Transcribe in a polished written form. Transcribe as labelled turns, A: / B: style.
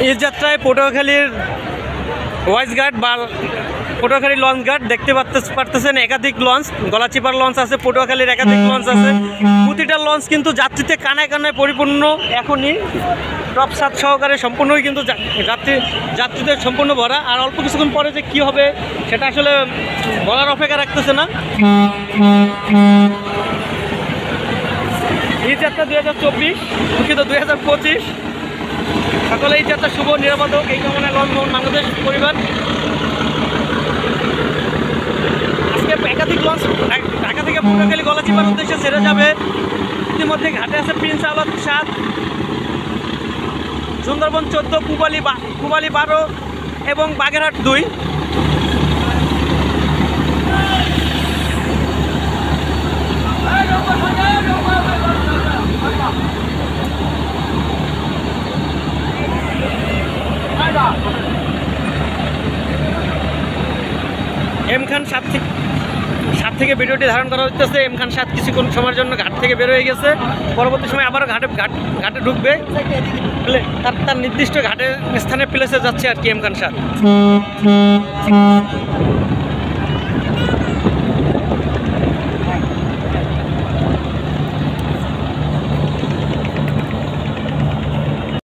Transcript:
A: এই যাত্রায় পটুয়াখালীর ওয়াইজ গার্ড বা পটুয়াখালী লঞ্চ গার্ড দেখতে পারতেছেন। একাধিক লঞ্চ, গলাচিপার লঞ্চ আছে, পটুয়াখালীর একাধিক লঞ্চ আছে। প্রতিটা লঞ্চ কিন্তু যাত্রীতে কানায় কানায় পরিপূর্ণ। এখনই টপ 7 সহকারে সম্পূর্ণই কিন্তু যাত্রীদের সম্পূর্ণ ভরা। আর অল্প কিছুক্ষণ পরে যে কী হবে সেটা আসলে বলার অপেক্ষা রাখতেছে না। এই যাত্রা 2024, দুঃখিত 2025। সকলে এই যাত্রা শুভ নিরাপদ হোক এই কামনা লঞ্চ বাংলাদেশ পরিবার। আজকে একাধিক লঞ্চ ঢাকা থেকে পটুয়াখালী গলাচিপার উদ্দেশ্যে ছেড়ে যাবে। ইতিমধ্যে ঘাটে আছে প্রিন্স আওলাদ 7, সুন্দরবন 14, পুবালি 12 এবং বাগেরহাট 2। এম খান 7 থেকে ভিডিওটি ধারণ করা হচ্ছে। এম খান 7 কিছুক্ষণ সময়ের জন্য ঘাট থেকে বের হয়ে গেছে। পরবর্তী সময় আবারও ঘাটে ঢুকবে। তার নির্দিষ্ট ঘাটের স্থানে প্লেসে যাচ্ছে আর কি এম খান 7।